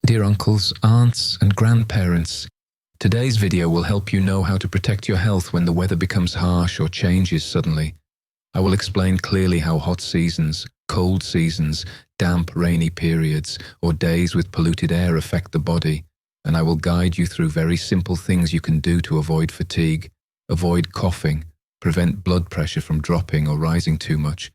Dear uncles, aunts, and grandparents, today's video will help you know how to protect your health when the weather becomes harsh or changes suddenly. I will explain clearly how hot seasons, cold seasons, damp, rainy periods, or days with polluted air affect the body, and I will guide you through very simple things you can do to avoid fatigue, avoid coughing, prevent blood pressure from dropping or rising too much,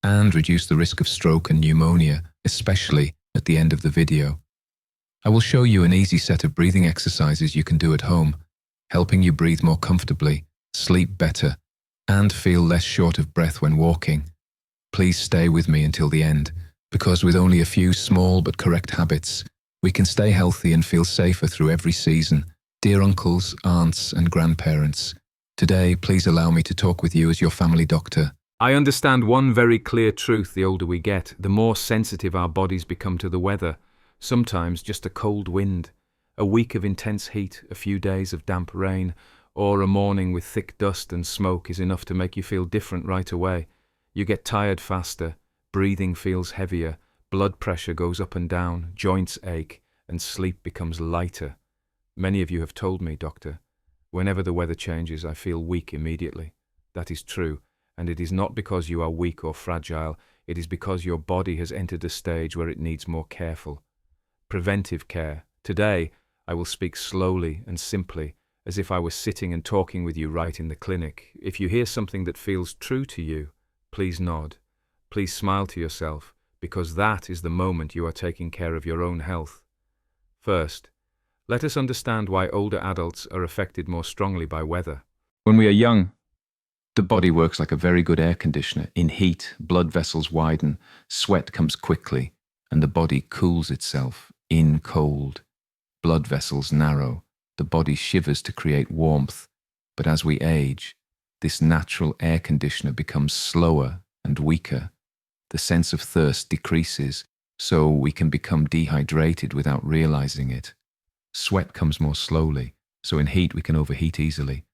and reduce the risk of stroke and pneumonia, especially at the end of the video. I will show you an easy set of breathing exercises you can do at home, helping you breathe more comfortably, sleep better, and feel less short of breath when walking. Please stay with me until the end, because with only a few small but correct habits, we can stay healthy and feel safer through every season. Dear uncles, aunts, and grandparents, today please allow me to talk with you as your family doctor. I understand one very clear truth: the older we get, the more sensitive our bodies become to the weather. Sometimes just a cold wind, a week of intense heat, a few days of damp rain, or a morning with thick dust and smoke is enough to make you feel different right away. You get tired faster, breathing feels heavier, blood pressure goes up and down, joints ache, and sleep becomes lighter. Many of you have told me, Doctor, whenever the weather changes, I feel weak immediately. That is true, and it is not because you are weak or fragile, it is because your body has entered a stage where it needs more careful. Preventive care. Today, I will speak slowly and simply, as if I was sitting and talking with you right in the clinic. If you hear something that feels true to you, please nod. Please smile to yourself, because that is the moment you are taking care of your own health. First, let us understand why older adults are affected more strongly by weather. When we are young, the body works like a very good air conditioner. In heat, blood vessels widen, sweat comes quickly, and the body cools itself. In cold, blood vessels narrow, the body shivers to create warmth. But as we age, this natural air conditioner becomes slower and weaker. The sense of thirst decreases, so we can become dehydrated without realizing it. Sweat comes more slowly, so in heat we can overheat easily.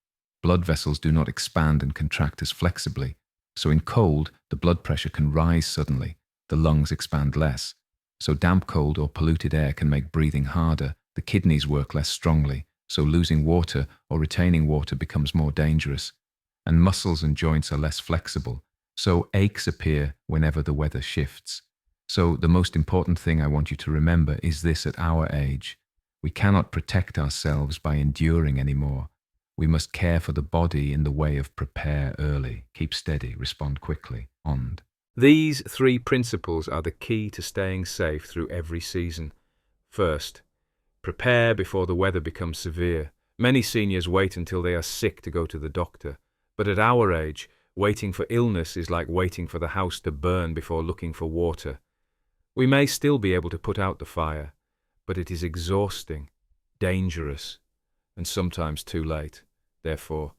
Blood vessels do not expand and contract as flexibly, so in cold the blood pressure can rise suddenly, the lungs expand less. So damp, cold, or polluted air can make breathing harder, the kidneys work less strongly, so losing water or retaining water becomes more dangerous. And muscles and joints are less flexible, so aches appear whenever the weather shifts. So the most important thing I want you to remember is this: at our age, we cannot protect ourselves by enduring anymore. We must care for the body in the way of prepare early, keep steady, respond quickly, and These three principles are the key to staying safe through every season. First, prepare before the weather becomes severe. Many seniors wait until they are sick to go to the doctor, but at our age, waiting for illness is like waiting for the house to burn before looking for water. We may still be able to put out the fire, but it is exhausting, dangerous, and sometimes too late. Therefore,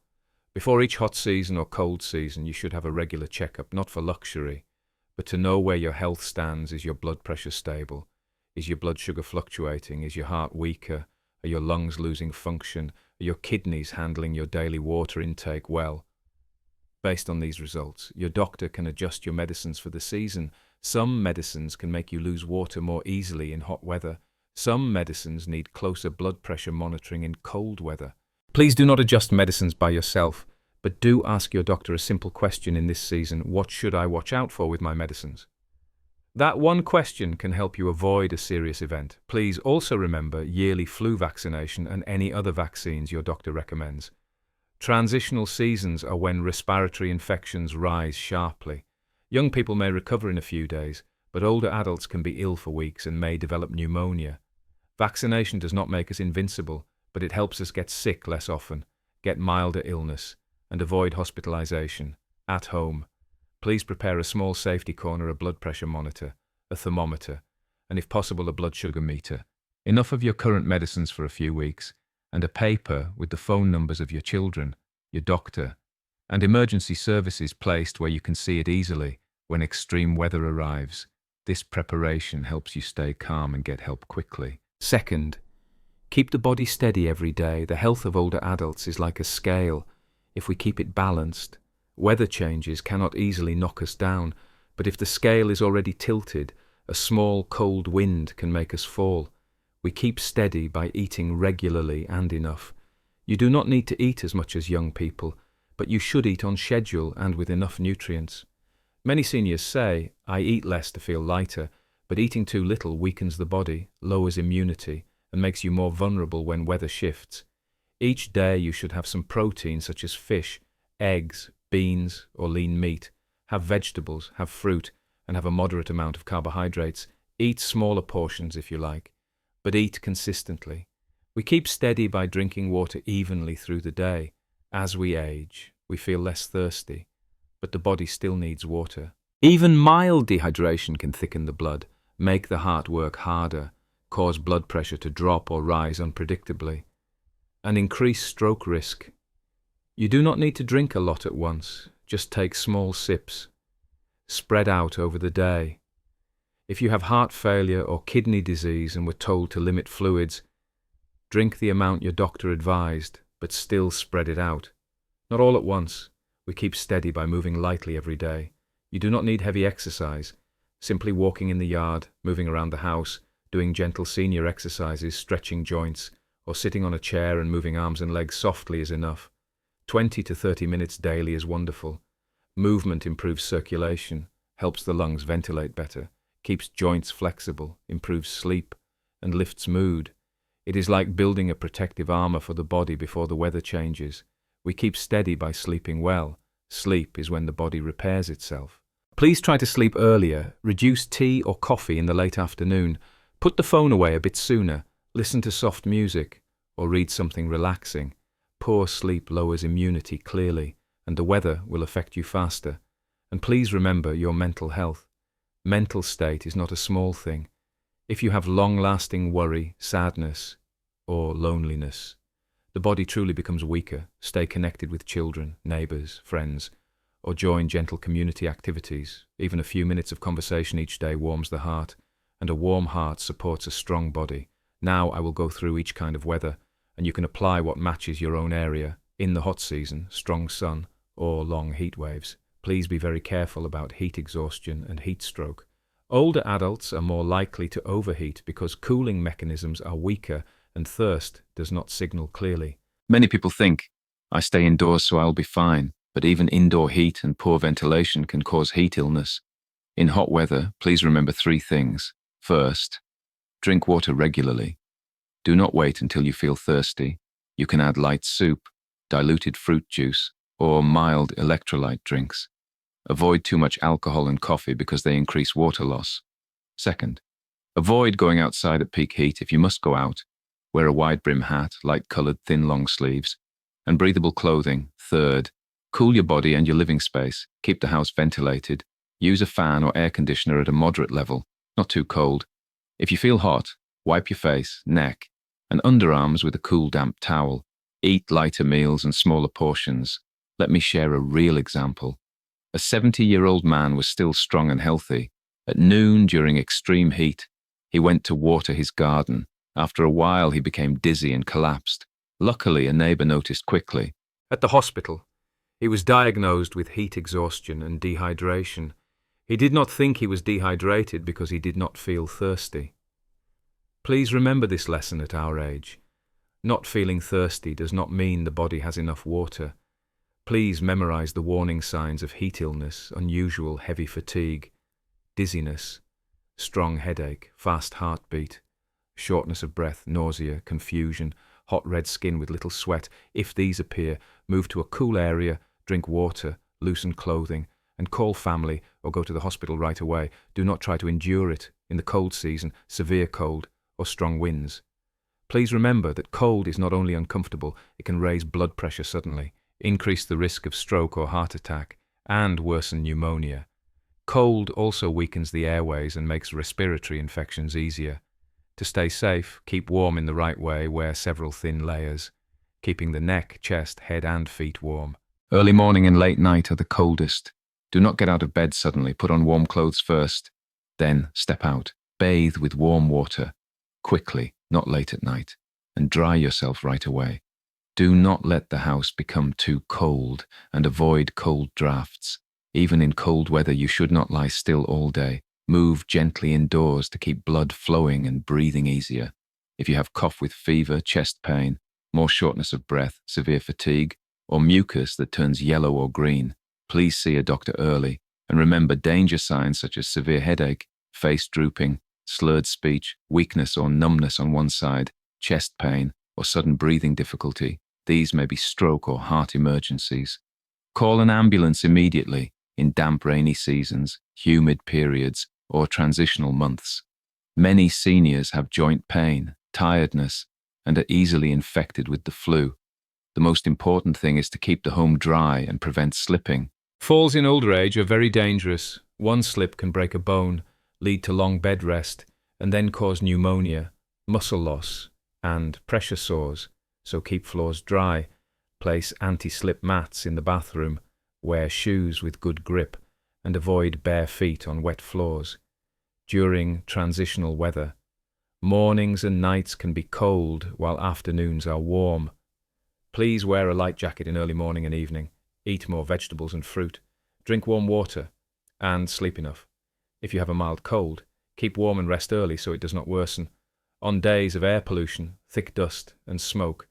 before each hot season or cold season, you should have a regular checkup, not for luxury, but to know where your health stands. Is your blood pressure stable? Is your blood sugar fluctuating? Is your heart weaker? Are your lungs losing function? Are your kidneys handling your daily water intake well? Based on these results, your doctor can adjust your medicines for the season. Some medicines can make you lose water more easily in hot weather. Some medicines need closer blood pressure monitoring in cold weather. Please do not adjust medicines by yourself, but do ask your doctor a simple question in this season: what should I watch out for with my medicines? That one question can help you avoid a serious event. Please also remember yearly flu vaccination and any other vaccines your doctor recommends. Transitional seasons are when respiratory infections rise sharply. Young people may recover in a few days, but older adults can be ill for weeks and may develop pneumonia. Vaccination does not make us invincible, but it helps us get sick less often, get milder illness, and avoid hospitalization. At home, please prepare a small safety corner, a blood pressure monitor, a thermometer, and if possible a blood sugar meter. Enough of your current medicines for a few weeks, and a paper with the phone numbers of your children, your doctor, and emergency services placed where you can see it easily when extreme weather arrives. This preparation helps you stay calm and get help quickly. Second, keep the body steady every day. The health of older adults is like a scale. If we keep it balanced, weather changes cannot easily knock us down, but if the scale is already tilted, a small cold wind can make us fall. We keep steady by eating regularly and enough. You do not need to eat as much as young people, but you should eat on schedule and with enough nutrients. Many seniors say, I eat less to feel lighter, but eating too little weakens the body, lowers immunity, and makes you more vulnerable when weather shifts. Each day you should have some protein such as fish, eggs, beans, or lean meat. Have vegetables, have fruit, and have a moderate amount of carbohydrates. Eat smaller portions if you like, but eat consistently. We keep steady by drinking water evenly through the day. As we age, we feel less thirsty, but the body still needs water. Even mild dehydration can thicken the blood, make the heart work harder, cause blood pressure to drop or rise unpredictably, and increase stroke risk. You do not need to drink a lot at once, just take small sips. Spread out over the day. If you have heart failure or kidney disease and were told to limit fluids, drink the amount your doctor advised, but still spread it out. Not all at once. We keep steady by moving lightly every day. You do not need heavy exercise. Simply walking in the yard, moving around the house, doing gentle senior exercises, stretching joints, or sitting on a chair and moving arms and legs softly is enough. 20 to 30 minutes daily is wonderful. Movement improves circulation, helps the lungs ventilate better, keeps joints flexible, improves sleep, and lifts mood. It is like building a protective armor for the body before the weather changes. We keep steady by sleeping well. Sleep is when the body repairs itself. Please try to sleep earlier, reduce tea or coffee in the late afternoon, put the phone away a bit sooner, listen to soft music, or read something relaxing. Poor sleep lowers immunity clearly, and the weather will affect you faster. And please remember your mental health. Mental state is not a small thing. If you have long-lasting worry, sadness, or loneliness, the body truly becomes weaker. Stay connected with children, neighbours, friends, or join gentle community activities. Even a few minutes of conversation each day warms the heart, and a warm heart supports a strong body. Now I will go through each kind of weather, and you can apply what matches your own area. In the hot season, strong sun, or long heat waves. Please be very careful about heat exhaustion and heat stroke. Older adults are more likely to overheat because cooling mechanisms are weaker and thirst does not signal clearly. Many people think, I stay indoors so I'll be fine, but even indoor heat and poor ventilation can cause heat illness. In hot weather, please remember 3 things. First, drink water regularly. Do not wait until you feel thirsty. You can add light soup, diluted fruit juice, or mild electrolyte drinks. Avoid too much alcohol and coffee because they increase water loss. Second, avoid going outside at peak heat if you must go out. Wear a wide-brim hat, light-coloured thin long sleeves, and breathable clothing. Third, cool your body and your living space. Keep the house ventilated. Use a fan or air conditioner at a moderate level, not too cold. If you feel hot, wipe your face, neck, and underarms with a cool, damp towel. Eat lighter meals and smaller portions. Let me share a real example. A 70-year-old man was still strong and healthy. At noon, during extreme heat, he went to water his garden. After a while, he became dizzy and collapsed. Luckily, a neighbour noticed quickly. At the hospital, he was diagnosed with heat exhaustion and dehydration. He did not think he was dehydrated because he did not feel thirsty. Please remember this lesson at our age. Not feeling thirsty does not mean the body has enough water. Please memorize the warning signs of heat illness, unusual heavy fatigue, dizziness, strong headache, fast heartbeat, shortness of breath, nausea, confusion, hot red skin with little sweat. If these appear, move to a cool area, drink water, loosen clothing, and call family or go to the hospital right away. Do not try to endure it in the cold season, severe cold, or strong winds. Please remember that cold is not only uncomfortable, it can raise blood pressure suddenly, increase the risk of stroke or heart attack, and worsen pneumonia. Cold also weakens the airways and makes respiratory infections easier. To stay safe, keep warm in the right way, wear several thin layers, keeping the neck, chest, head and feet warm. Early morning and late night are the coldest. Do not get out of bed suddenly. Put on warm clothes first. Then step out. Bathe with warm water. Quickly, not late at night. And dry yourself right away. Do not let the house become too cold and avoid cold drafts. Even in cold weather, you should not lie still all day. Move gently indoors to keep blood flowing and breathing easier. If you have cough with fever, chest pain, more shortness of breath, severe fatigue, or mucus that turns yellow or green, please see a doctor early. And remember danger signs such as severe headache, face drooping, slurred speech, weakness or numbness on one side, chest pain, or sudden breathing difficulty. These may be stroke or heart emergencies. Call an ambulance immediately in damp, rainy seasons, humid periods, or transitional months. Many seniors have joint pain, tiredness, and are easily infected with the flu. The most important thing is to keep the home dry and prevent slipping. Falls in older age are very dangerous. One slip can break a bone, lead to long bed rest, and then cause pneumonia, muscle loss, and pressure sores. So keep floors dry. Place anti-slip mats in the bathroom. Wear shoes with good grip, and avoid bare feet on wet floors. During transitional weather, mornings and nights can be cold while afternoons are warm. Please wear a light jacket in early morning and evening. Eat more vegetables and fruit. Drink warm water, and sleep enough. If you have a mild cold, keep warm and rest early so it does not worsen. On days of air pollution, thick dust, and smoke,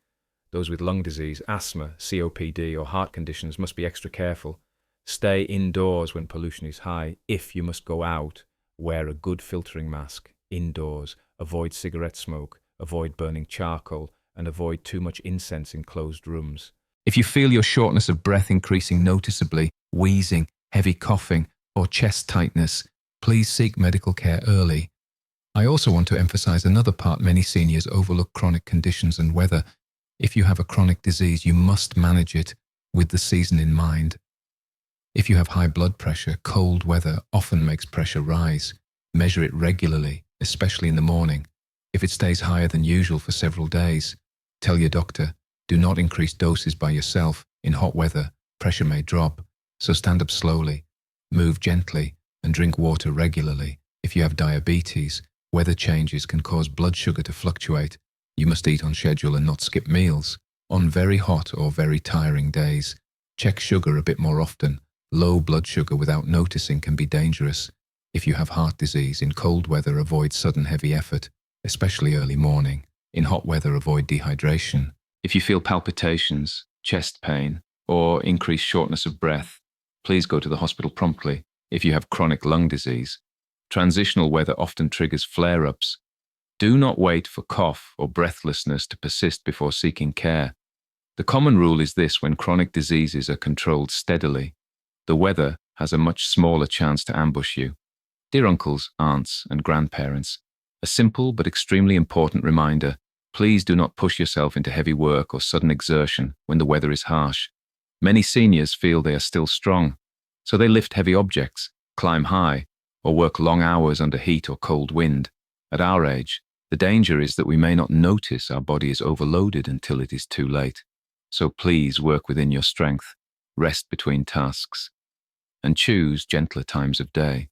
those with lung disease, asthma, COPD, or heart conditions must be extra careful. Stay indoors when pollution is high. If you must go out, wear a good filtering mask. Indoors, avoid cigarette smoke, avoid burning charcoal, and avoid too much incense in closed rooms. If you feel your shortness of breath increasing noticeably, wheezing, heavy coughing, or chest tightness, please seek medical care early. I also want to emphasize another part many seniors overlook: chronic conditions and weather. If you have a chronic disease, you must manage it with the season in mind. If you have high blood pressure, cold weather often makes pressure rise. Measure it regularly, especially in the morning. If it stays higher than usual for several days, tell your doctor. Do not increase doses by yourself. In hot weather, pressure may drop, so stand up slowly, move gently, and drink water regularly. If you have diabetes, weather changes can cause blood sugar to fluctuate. You must eat on schedule and not skip meals. On very hot or very tiring days, check sugar a bit more often. Low blood sugar without noticing can be dangerous. If you have heart disease, in cold weather, avoid sudden heavy effort, especially early morning. In hot weather, avoid dehydration. If you feel palpitations, chest pain, or increased shortness of breath, please go to the hospital promptly. If you have chronic lung disease, transitional weather often triggers flare-ups. Do not wait for cough or breathlessness to persist before seeking care. The common rule is this: when chronic diseases are controlled steadily, the weather has a much smaller chance to ambush you. Dear uncles, aunts, and grandparents, a simple but extremely important reminder: please do not push yourself into heavy work or sudden exertion when the weather is harsh. Many seniors feel they are still strong, so they lift heavy objects, climb high, or work long hours under heat or cold wind. At our age, the danger is that we may not notice our body is overloaded until it is too late. So please work within your strength, rest between tasks, and choose gentler times of day.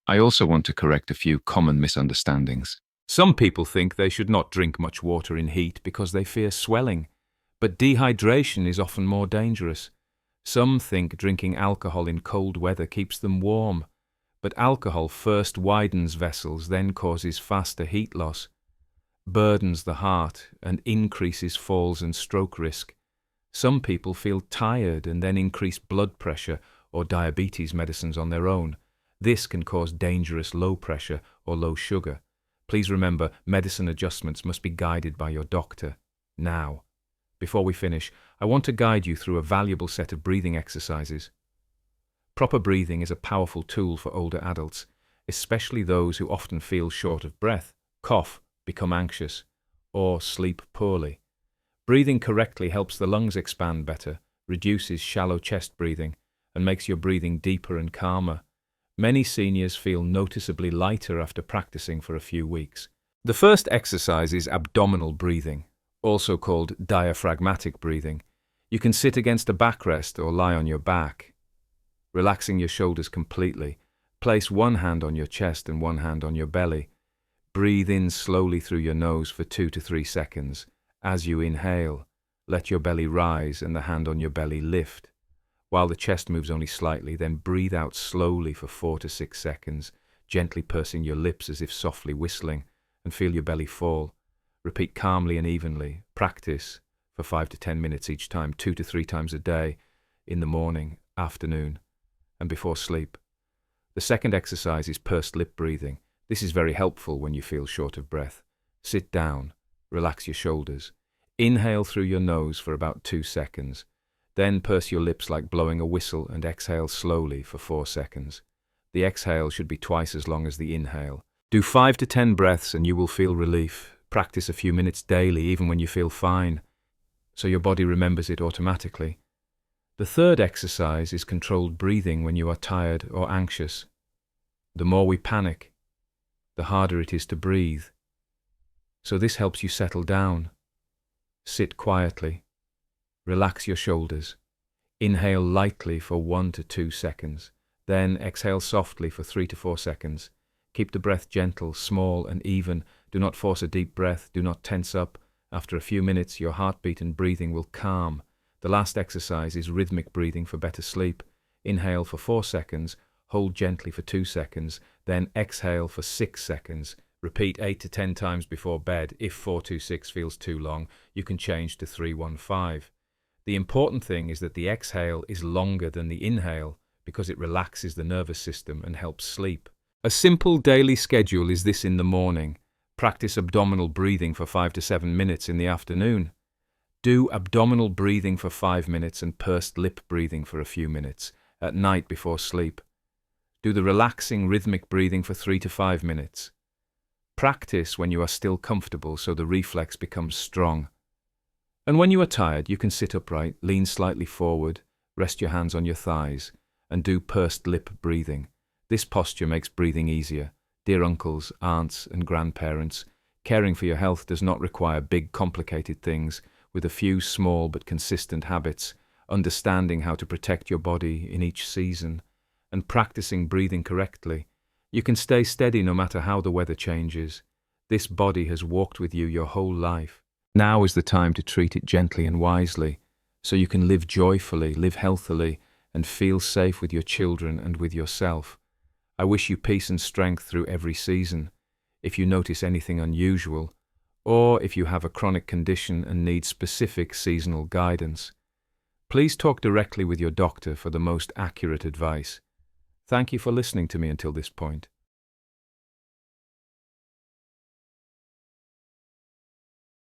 I also want to correct a few common misunderstandings. Some people think they should not drink much water in heat because they fear swelling, but dehydration is often more dangerous. Some think drinking alcohol in cold weather keeps them warm, but alcohol first widens vessels, then causes faster heat loss, burdens the heart, and increases falls and stroke risk. Some people feel tired and then increase blood pressure or diabetes medicines on their own. This can cause dangerous low pressure or low sugar. Please remember, medicine adjustments must be guided by your doctor. Now, before we finish, I want to guide you through a valuable set of breathing exercises. Proper breathing is a powerful tool for older adults, especially those who often feel short of breath, cough, become anxious, or sleep poorly. Breathing correctly helps the lungs expand better, reduces shallow chest breathing, and makes your breathing deeper and calmer. Many seniors feel noticeably lighter after practicing for a few weeks. The first exercise is abdominal breathing, also called diaphragmatic breathing. You can sit against a backrest or lie on your back, relaxing your shoulders completely. Place one hand on your chest and one hand on your belly. Breathe in slowly through your nose for 2 to 3 seconds. As you inhale, let your belly rise and the hand on your belly lift. While the chest moves only slightly, then breathe out slowly for 4 to 6 seconds, gently pursing your lips as if softly whistling, and feel your belly fall. Repeat calmly and evenly. Practice for 5 to 10 minutes each time, 2 to 3 times a day, in the morning, afternoon, and before sleep. The second exercise is pursed lip breathing. This is very helpful when you feel short of breath. Sit down, relax your shoulders. Inhale through your nose for about 2 seconds. Then purse your lips like blowing a whistle and exhale slowly for 4 seconds. The exhale should be twice as long as the inhale. Do 5 to 10 breaths and you will feel relief. Practice a few minutes daily, even when you feel fine, so your body remembers it automatically. The third exercise is controlled breathing when you are tired or anxious. The more we panic, the harder it is to breathe. So this helps you settle down. Sit quietly. Relax your shoulders. Inhale lightly for 1 to 2 seconds. Then exhale softly for 3 to 4 seconds. Keep the breath gentle, small and even. Do not force a deep breath. Do not tense up. After a few minutes, your heartbeat and breathing will calm. The last exercise is rhythmic breathing for better sleep. Inhale for 4 seconds. Hold gently for 2 seconds. Then exhale for 6 seconds. Repeat 8 to 10 times before bed. If 4-2-6 feels too long, you can change to 3-1-5. The important thing is that the exhale is longer than the inhale because it relaxes the nervous system and helps sleep. A simple daily schedule is this: in the morning, practice abdominal breathing for 5 to 7 minutes in the afternoon. Do abdominal breathing for 5 minutes and pursed lip breathing for a few minutes at night before sleep. Do the relaxing rhythmic breathing for 3 to 5 minutes. Practice when you are still comfortable so the reflex becomes strong. And when you are tired, you can sit upright, lean slightly forward, rest your hands on your thighs, and do pursed lip breathing. This posture makes breathing easier. Dear uncles, aunts, and grandparents, caring for your health does not require big, complicated things. With a few small but consistent habits, understanding how to protect your body in each season, and practicing breathing correctly, you can stay steady no matter how the weather changes. This body has walked with you your whole life. Now is the time to treat it gently and wisely, so you can live joyfully, live healthily, and feel safe with your children and with yourself. I wish you peace and strength through every season. If you notice anything unusual, or if you have a chronic condition and need specific seasonal guidance, please talk directly with your doctor for the most accurate advice. Thank you for listening to me until this point.